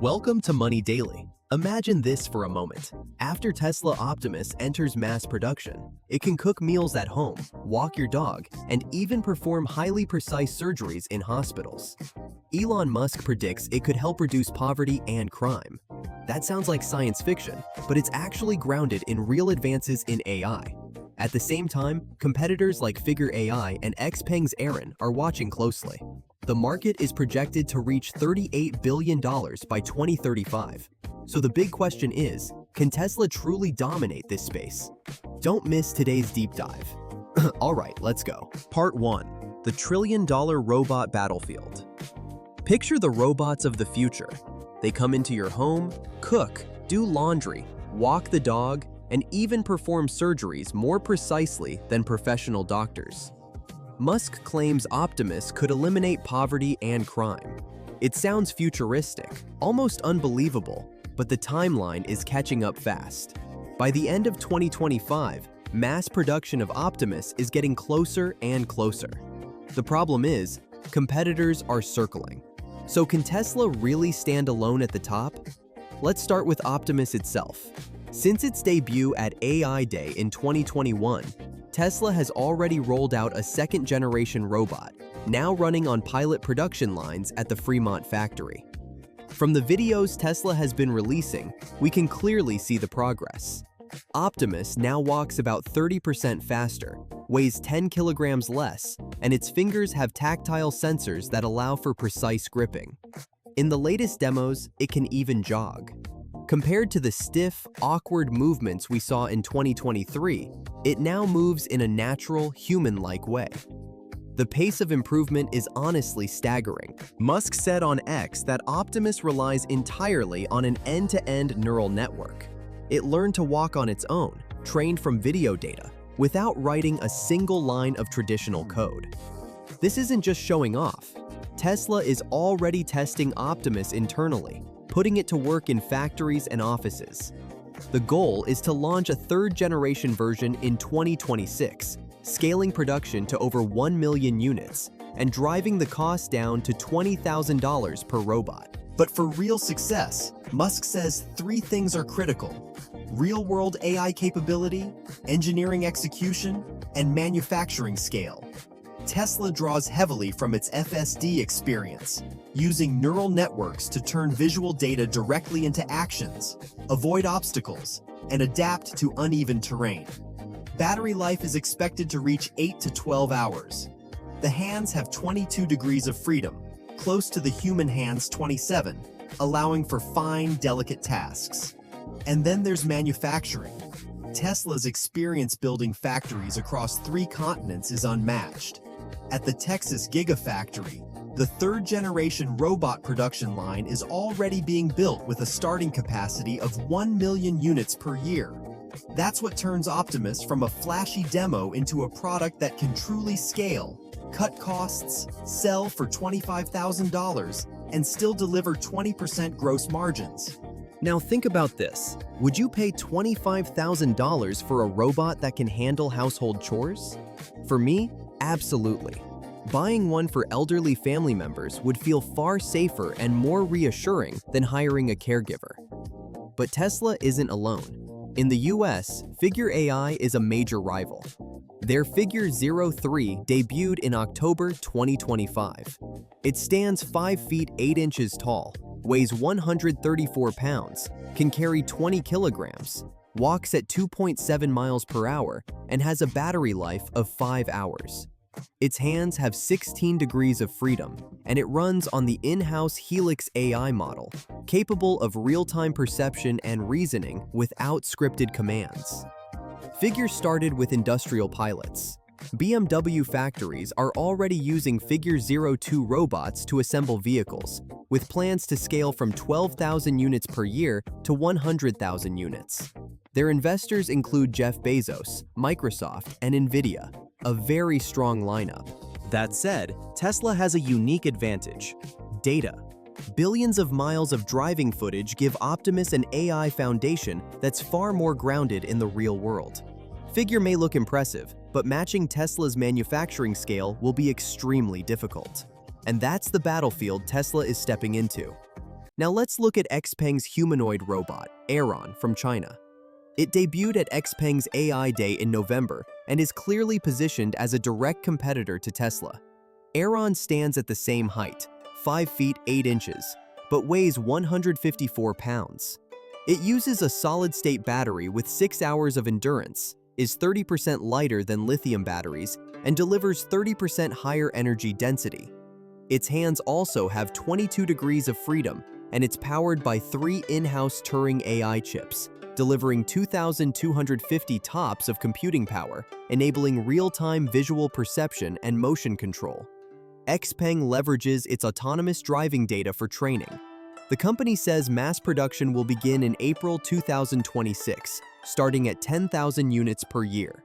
Welcome to Money Daily. Imagine this for a moment. After Tesla Optimus enters mass production, it can cook meals at home, walk your dog, and even perform highly precise surgeries in hospitals. Elon Musk predicts it could help reduce poverty and crime. That sounds like science fiction, but it's actually grounded in real advances in AI. At the same time, competitors like Figure AI and XPeng's Aaron are watching closely. The market is projected to reach $38 billion by 2035. So the big question is, can Tesla truly dominate this space? Don't miss today's deep dive. Alright, let's go. Part 1. The trillion-dollar robot battlefield. Picture the robots of the future. They come into your home, cook, do laundry, walk the dog, and even perform surgeries more precisely than professional doctors. Musk claims Optimus could eliminate poverty and crime. It sounds futuristic, almost unbelievable, but the timeline is catching up fast. By the end of 2025, mass production of Optimus is getting closer and closer. The problem is, competitors are circling. So can Tesla really stand alone at the top? Let's start with Optimus itself. Since its debut at AI Day in 2021, Tesla has already rolled out a second-generation robot, now running on pilot production lines at the Fremont factory. From the videos Tesla has been releasing, we can clearly see the progress. Optimus now walks about 30% faster, weighs 10 kilograms less, and its fingers have tactile sensors that allow for precise gripping. In the latest demos, it can even jog. Compared to the stiff, awkward movements we saw in 2023, it now moves in a natural, human-like way. The pace of improvement is honestly staggering. Musk said on X that Optimus relies entirely on an end-to-end neural network. It learned to walk on its own, trained from video data, without writing a single line of traditional code. This isn't just showing off. Tesla is already testing Optimus internally, putting it to work in factories and offices. The goal is to launch a third-generation version in 2026, scaling production to over 1 million units and driving the cost down to $20,000 per robot. But for real success, Musk says 3 things are critical: real-world AI capability, engineering execution, and manufacturing scale. Tesla draws heavily from its FSD experience, using neural networks to turn visual data directly into actions, avoid obstacles, and adapt to uneven terrain. Battery life is expected to reach 8 to 12 hours. The hands have 22 degrees of freedom, close to the human hand's 27, allowing for fine, delicate tasks. And then there's manufacturing. Tesla's experience building factories across 3 continents is unmatched. At the Texas Gigafactory, the third-generation robot production line is already being built with a starting capacity of 1 million units per year. That's what turns Optimus from a flashy demo into a product that can truly scale, cut costs, sell for $25,000, and still deliver 20% gross margins. Now think about this. Would you pay $25,000 for a robot that can handle household chores? For me, absolutely. Buying one for elderly family members would feel far safer and more reassuring than hiring a caregiver. But Tesla isn't alone. In the US, Figure AI is a major rival. Their Figure 03 debuted in October 2025. It stands 5 feet 8 inches tall, weighs 134 pounds, can carry 20 kilograms, walks at 2.7 miles per hour, and has a battery life of 5 hours. Its hands have 16 degrees of freedom, and it runs on the in-house Helix AI model, capable of real-time perception and reasoning without scripted commands. Figure started with industrial pilots. BMW factories are already using Figure 02 robots to assemble vehicles, with plans to scale from 12,000 units per year to 100,000 units. Their investors include Jeff Bezos, Microsoft, and Nvidia, a very strong lineup. That said, Tesla has a unique advantage: data. Billions of miles of driving footage give Optimus an AI foundation that's far more grounded in the real world. Figure may look impressive, but matching Tesla's manufacturing scale will be extremely difficult. And that's the battlefield Tesla is stepping into. Now let's look at XPeng's humanoid robot, Aeron, from China. It debuted at XPeng's AI Day in November and is clearly positioned as a direct competitor to Tesla. Aeron stands at the same height, 5 feet 8 inches, but weighs 154 pounds. It uses a solid-state battery with 6 hours of endurance, is 30% lighter than lithium batteries, and delivers 30% higher energy density. Its hands also have 22 degrees of freedom, and it's powered by 3 in-house Turing AI chips, delivering 2,250 TOPS of computing power, enabling real-time visual perception and motion control. XPeng leverages its autonomous driving data for training. The company says mass production will begin in April 2026, starting at 10,000 units per year.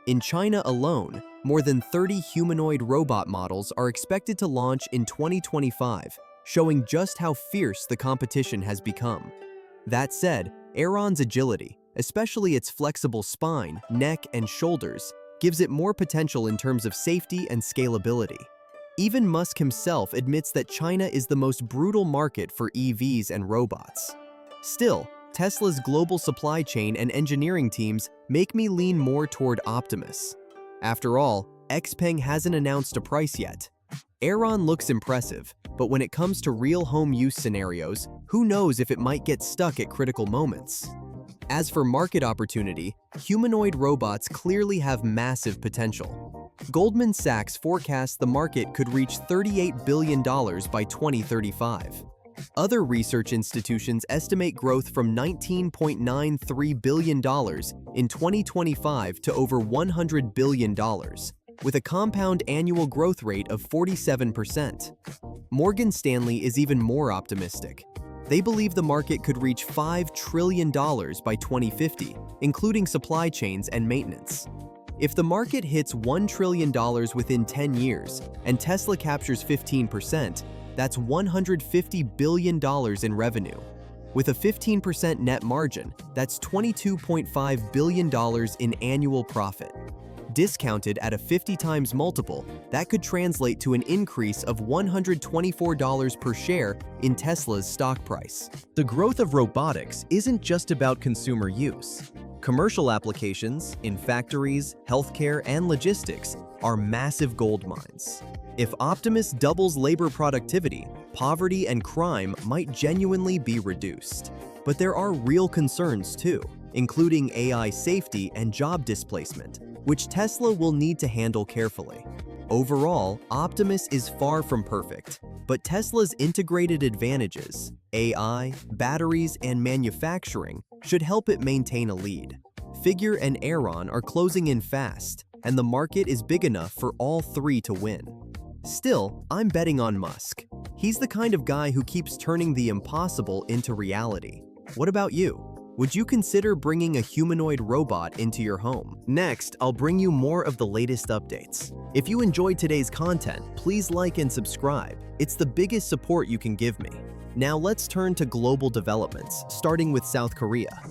In China alone, more than 30 humanoid robot models are expected to launch in 2025, showing just how fierce the competition has become. That said, Aeron's agility, especially its flexible spine, neck, and shoulders, gives it more potential in terms of safety and scalability. Even Musk himself admits that China is the most brutal market for EVs and robots. Still, Tesla's global supply chain and engineering teams make me lean more toward Optimus. After all, XPeng hasn't announced a price yet. Aeron looks impressive, but when it comes to real home use scenarios, who knows if it might get stuck at critical moments. As for market opportunity, humanoid robots clearly have massive potential. Goldman Sachs forecasts the market could reach $38 billion by 2035. Other research institutions estimate growth from $19.93 billion in 2025 to over $100 billion, with a compound annual growth rate of 47%. Morgan Stanley is even more optimistic. They believe the market could reach $5 trillion by 2050, including supply chains and maintenance. If the market hits $1 trillion within 10 years and Tesla captures 15%, that's $150 billion in revenue. With a 15% net margin, that's $22.5 billion in annual profit. Discounted at a 50 times multiple, that could translate to an increase of $124 per share in Tesla's stock price. The growth of robotics isn't just about consumer use. Commercial applications in factories, healthcare, and logistics are massive gold mines. If Optimus doubles labor productivity, poverty and crime might genuinely be reduced. But there are real concerns too, including AI safety and job displacement, which Tesla will need to handle carefully. Overall, Optimus is far from perfect, but Tesla's integrated advantages, AI, batteries, and manufacturing, should help it maintain a lead. Figure and Aeron are closing in fast, and the market is big enough for all three to win. Still, I'm betting on Musk. He's the kind of guy who keeps turning the impossible into reality. What about you? Would you consider bringing a humanoid robot into your home? Next, I'll bring you more of the latest updates. If you enjoyed today's content, please like and subscribe. It's the biggest support you can give me. Now let's turn to global developments, starting with South Korea.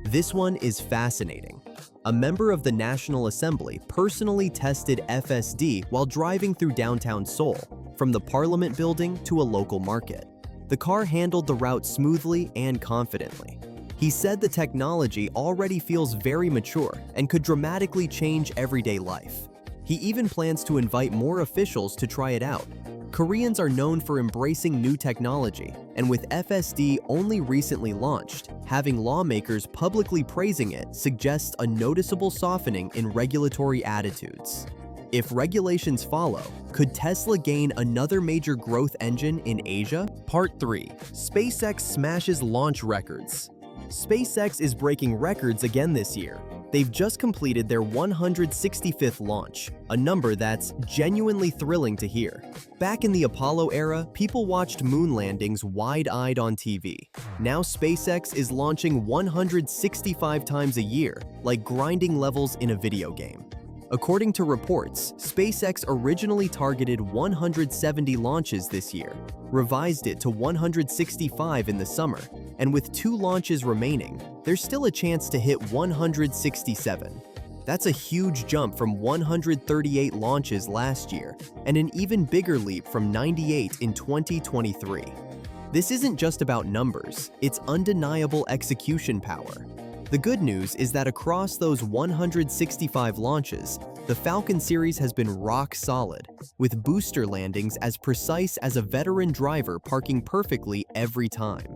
This one is fascinating. A member of the National Assembly personally tested FSD while driving through downtown Seoul, from the Parliament building to a local market. The car handled the route smoothly and confidently. He said the technology already feels very mature and could dramatically change everyday life. He even plans to invite more officials to try it out. Koreans are known for embracing new technology, and with FSD only recently launched, having lawmakers publicly praising it suggests a noticeable softening in regulatory attitudes. If regulations follow, could Tesla gain another major growth engine in Asia? Part 3. SpaceX smashes launch records. SpaceX is breaking records again this year. They've just completed their 165th launch, a number that's genuinely thrilling to hear. Back in the Apollo era, people watched moon landings wide-eyed on TV. Now SpaceX is launching 165 times a year, like grinding levels in a video game. According to reports, SpaceX originally targeted 170 launches this year, revised it to 165 in the summer, and with 2 launches remaining, there's still a chance to hit 167. That's a huge jump from 138 launches last year, and an even bigger leap from 98 in 2023. This isn't just about numbers, it's undeniable execution power. The good news is that across those 165 launches, the Falcon series has been rock solid, with booster landings as precise as a veteran driver parking perfectly every time.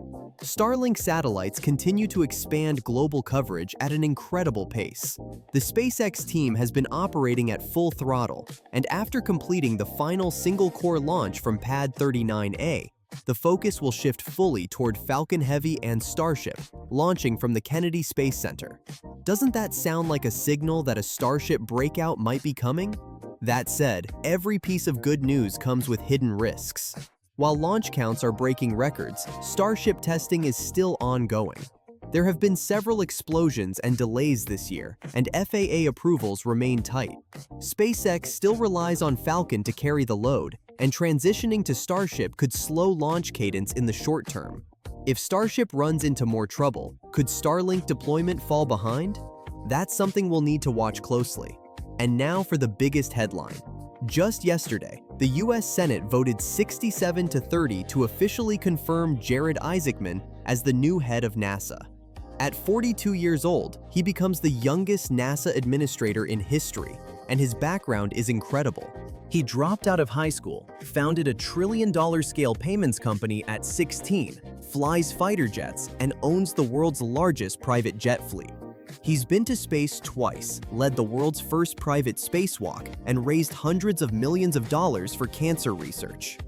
Starlink satellites continue to expand global coverage at an incredible pace. The SpaceX team has been operating at full throttle, and after completing the final single-core launch from Pad 39A, the focus will shift fully toward Falcon Heavy and Starship, launching from the Kennedy Space Center. Doesn't that sound like a signal that a Starship breakout might be coming? That said, every piece of good news comes with hidden risks. While launch counts are breaking records, Starship testing is still ongoing. There have been several explosions and delays this year, and FAA approvals remain tight. SpaceX still relies on Falcon to carry the load, and transitioning to Starship could slow launch cadence in the short term. If Starship runs into more trouble, could Starlink deployment fall behind? That's something we'll need to watch closely. And now for the biggest headline. Just yesterday, the US Senate voted 67-30 to officially confirm Jared Isaacman as the new head of NASA. At 42 years old, he becomes the youngest NASA administrator in history, and his background is incredible. He dropped out of high school, founded a trillion-dollar-scale payments company at 16, flies fighter jets, and owns the world's largest private jet fleet. He's been to space twice, led the world's first private spacewalk, and raised hundreds of millions of dollars for cancer research.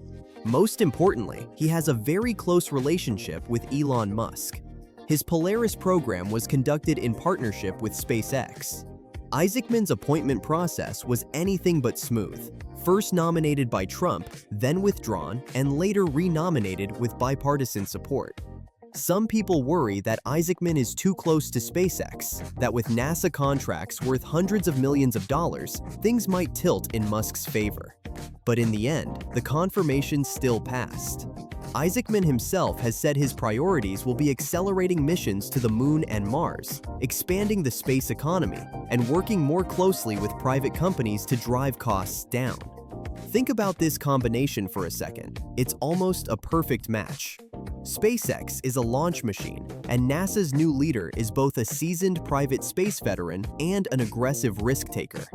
Most importantly, he has a very close relationship with Elon Musk. His Polaris program was conducted in partnership with SpaceX. Isaacman's appointment process was anything but smooth. First nominated by Trump, then withdrawn, and later re-nominated with bipartisan support. Some people worry that Isaacman is too close to SpaceX, that with NASA contracts worth hundreds of millions of dollars, things might tilt in Musk's favor. But in the end, the confirmation still passed. Isaacman himself has said his priorities will be accelerating missions to the Moon and Mars, expanding the space economy, and working more closely with private companies to drive costs down. Think about this combination for a second. It's almost a perfect match. SpaceX is a launch machine, and NASA's new leader is both a seasoned private space veteran and an aggressive risk-taker.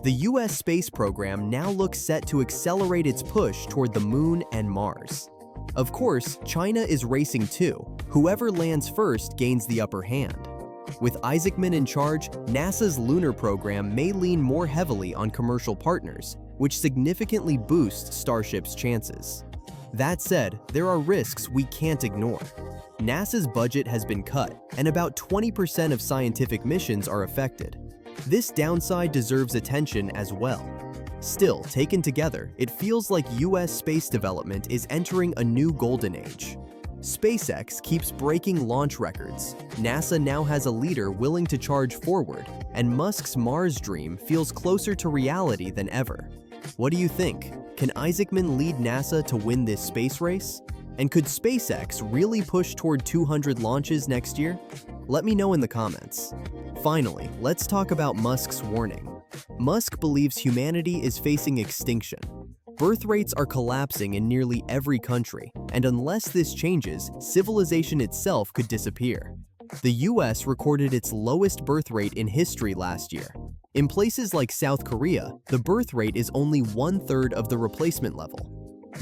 The US space program now looks set to accelerate its push toward the Moon and Mars. Of course, China is racing too. Whoever lands first gains the upper hand. With Isaacman in charge, NASA's lunar program may lean more heavily on commercial partners, which significantly boosts Starship's chances. That said, there are risks we can't ignore. NASA's budget has been cut, and about 20% of scientific missions are affected. This downside deserves attention as well. Still, taken together, it feels like US space development is entering a new golden age. SpaceX keeps breaking launch records, NASA now has a leader willing to charge forward, and Musk's Mars dream feels closer to reality than ever. What do you think? Can Isaacman lead NASA to win this space race? And could SpaceX really push toward 200 launches next year? Let me know in the comments. Finally, let's talk about Musk's warning. Musk believes humanity is facing extinction. Birth rates are collapsing in nearly every country, and unless this changes, civilization itself could disappear. The US recorded its lowest birth rate in history last year. In places like South Korea, the birth rate is only 1/3 of the replacement level.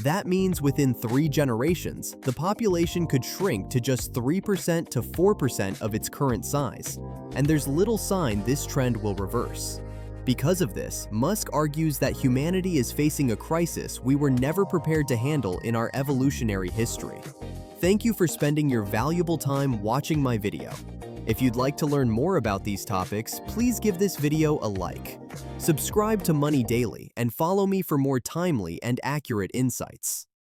That means within 3 generations, the population could shrink to just 3% to 4% of its current size, and there's little sign this trend will reverse. Because of this, Musk argues that humanity is facing a crisis we were never prepared to handle in our evolutionary history. Thank you for spending your valuable time watching my video. If you'd like to learn more about these topics, please give this video a like. Subscribe to Money Daily and follow me for more timely and accurate insights.